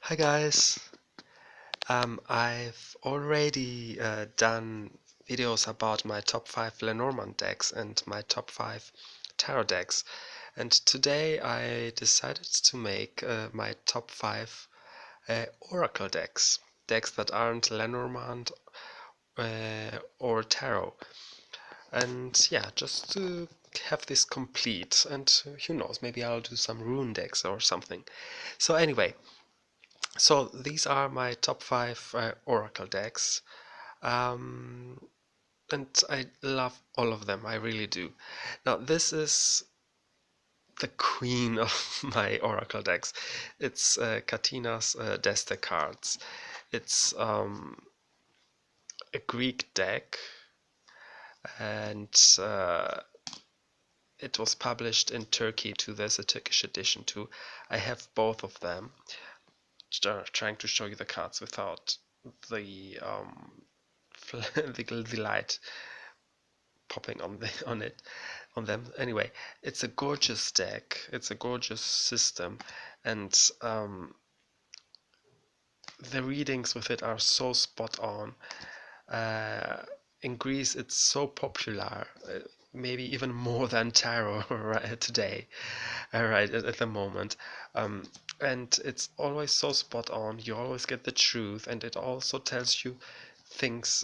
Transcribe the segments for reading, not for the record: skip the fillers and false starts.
Hi guys. I've already done videos about my top 5 Lenormand decks and my top 5 tarot decks, and today I decided to make my top 5 Oracle decks that aren't Lenormand or tarot. And yeah, just to have this complete, and who knows, maybe I'll do some rune decks or something. So anyway, so these are my top 5 Oracle decks. Um, and I love all of them, I really do. Now, this is the queen of my Oracle decks. It's Katinas Desta cards. It's a Greek deck, and it was published in Turkey too. There's a Turkish edition too. I have both of them. Trying to show you the cards without the the light popping on them. Anyway, it's a gorgeous deck. It's a gorgeous system, and the readings with it are so spot on. In Greece, it's so popular, maybe even more than tarot right today, right at the moment. And it's always so spot on. You always get the truth, and it also tells you things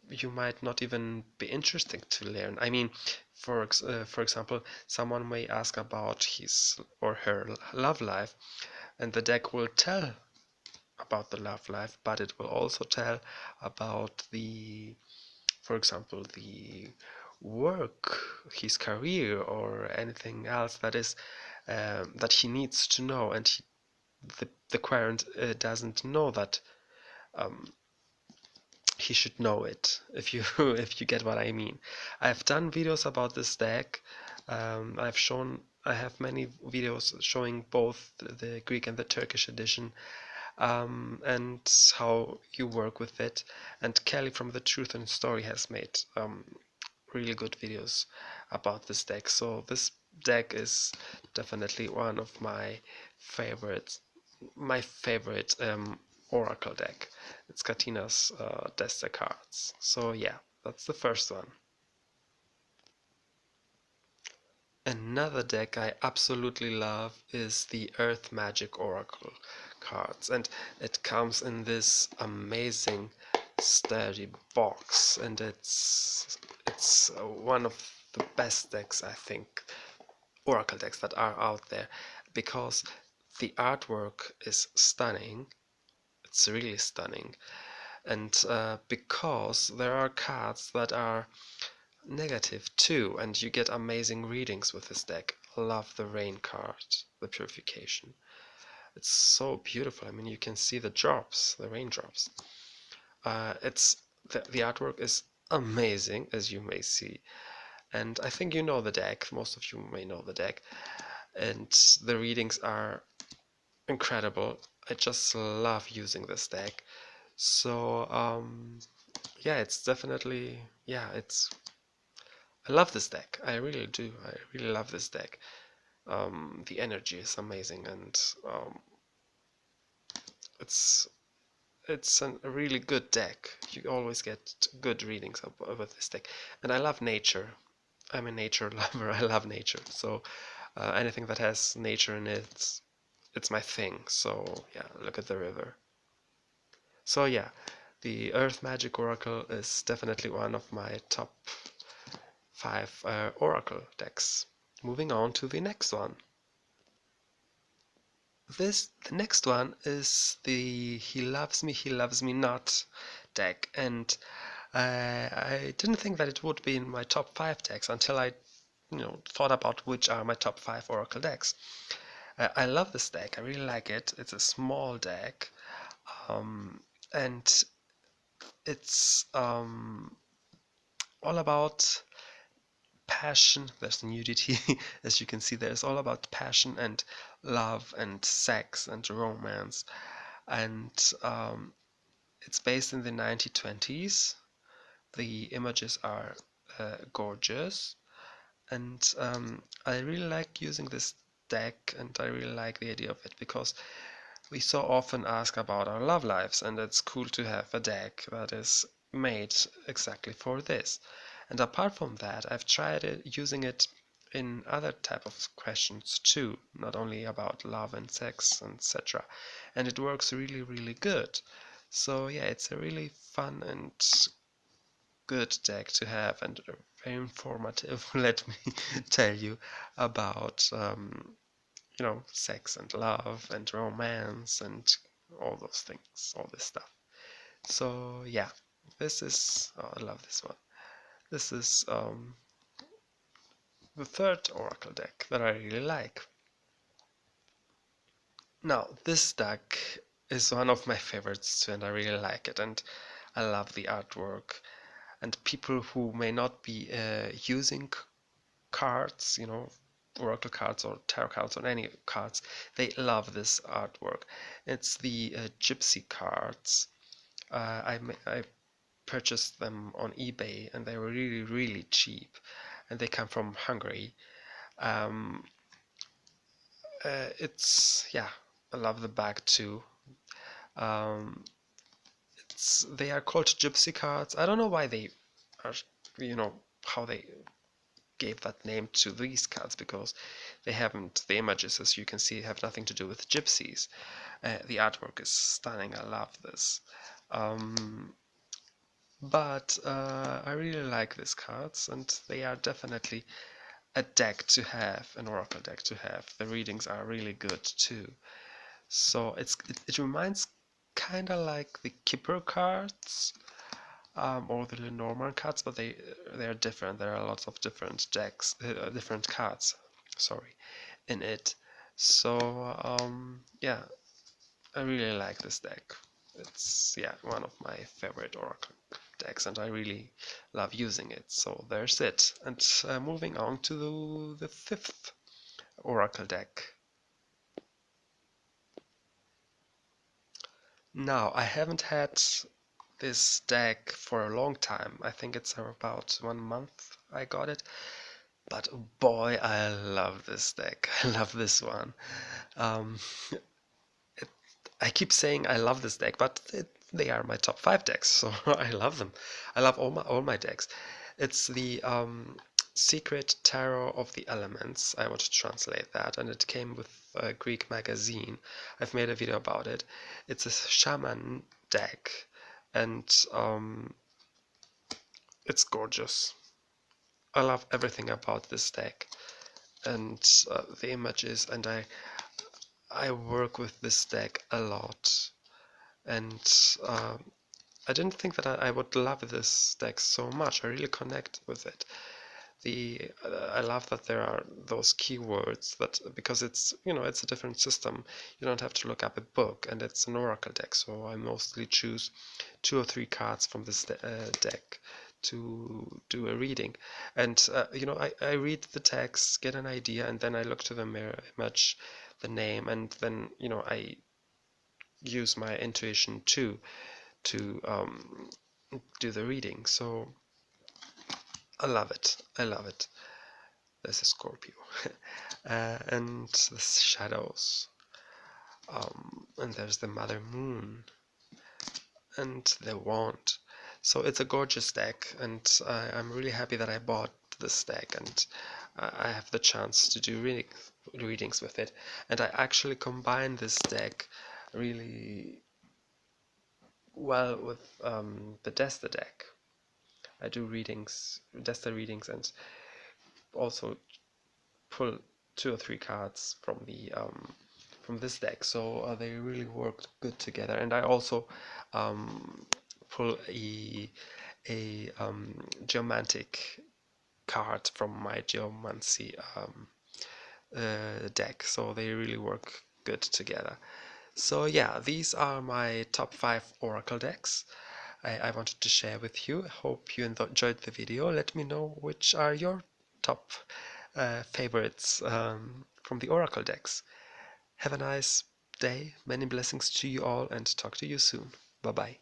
you might not even be interested to learn. I mean, for example, someone may ask about his or her love life, and the deck will tell about the love life, but it will also tell about for example, the work, his career, or anything else that is that he needs to know, and the querent doesn't know that. He should know it, if you if you get what I mean. I've done videos about this deck. I have many videos showing both the Greek and the Turkish edition, and how you work with it. And Kelly from The Truth and Story has made really good videos about this deck. So this deck is definitely one of my favorites. My favorite Oracle deck. It's Katinas Desta cards. So yeah, that's the first one. Another deck I absolutely love is the Earth Magic Oracle cards, and it comes in this amazing sturdy box, and it's one of the best decks, I think, Oracle decks that are out there, because the artwork is stunning. It's really stunning, and because there are cards that are negative too, and you get amazing readings with this deck. Love the rain card, the purification. It's so beautiful. I mean, you can see the drops, the raindrops. It's the artwork is amazing, as you may see, and I think you know the deck. Most of you may know the deck, and the readings are incredible. I just love using this deck. So yeah, it's definitely, yeah, it's I love this deck. I really do. I really love this deck. The energy is amazing, and it's a really good deck. You always get good readings with this deck, and I love nature. I'm a nature lover. I love nature, so anything that has nature in it, it's my thing. So yeah, look at the river. So yeah, the Earth Magic Oracle is definitely one of my top 5 Oracle decks. Moving on to the next one. The next one is the He Loves Me Not deck, and I didn't think that it would be in my top 5 decks until I, thought about which are my top 5 Oracle decks. I love this deck. I really like it. It's a small deck, and it's all about passion. There's nudity, as you can see. There's all about passion and love and sex and romance, and it's based in the 1920s. The images are gorgeous, and I really like using this deck, and I really like the idea of it because We so often ask about our love lives, and it's cool to have a deck that is made exactly for this. And apart from that, I've tried using it in other type of questions too, not only about love and sex, etc. And it works really, really good. So yeah, it's a really fun and good deck to have, and very informative. Let me tell you about sex and love and romance and all those things, all this stuff. So yeah, this is, oh, I love this one. This is the third oracle deck that I really like. Now, this deck is one of my favorites too, and I really like it, and I love the artwork. And people who may not be using cards, oracle cards or tarot cards or any cards, they love this artwork. It's the Gypsy Cards. I purchased them on eBay, and they were really, really cheap, and they come from Hungary. Um, yeah, I love the bag too. Um, they are called Gypsy Cards. I don't know why they are, how they gave that name to these cards, because they haven't, the images, as you can see, have nothing to do with gypsies. The artwork is stunning. I love this. But I really like these cards, and they are definitely a deck to have, an oracle deck to have. The readings are really good too. So it reminds kind of like the Kipper cards, or the Lenormand cards, but they are different. There are lots of different decks, different cards, sorry, in it. So yeah, I really like this deck. It's, yeah, one of my favorite oracle decks, and I really love using it. So there's it. And moving on to the fifth oracle deck. Now, I haven't had this deck for a long time. I think it's about 1 month I got it. But boy, I love this deck. I love this one. Um, I keep saying I love this deck, but they are my top 5 decks, so I love them. I love all my decks. It's the Secret Tarot of the Elements. I want to translate that, and it came with a Greek magazine. I've made a video about it. It's a shaman deck, and it's gorgeous. I love everything about this deck, and the images, and I work with this deck a lot, and I didn't think that I would love this deck so much. I really connect with it. I love that there are those keywords, that because it's a different system. You don't have to look up a book, and it's an oracle deck, so I mostly choose 2 or 3 cards from this deck to do a reading. And I read the text, get an idea, and then I look to the mirror image, the name, and then I use my intuition too to do the reading. So I love it. I love it. There's a Scorpio. And the shadows. And there's the Mother Moon. And the Wand. So it's a gorgeous deck, and I'm really happy that I bought this deck, and I have the chance to do readings with it. And I actually combine this deck really well with the Desta deck. I do Desta readings, and also pull 2 or 3 cards from this deck. So they really worked good together. And I also pull a geomantic card from my geomancy deck. So they really work good together. So yeah, these are my top 5 oracle decks I wanted to share with you. I hope you enjoyed the video. Let me know which are your top favorites from the oracle decks. Have a nice day, many blessings to you all, and talk to you soon. Bye bye.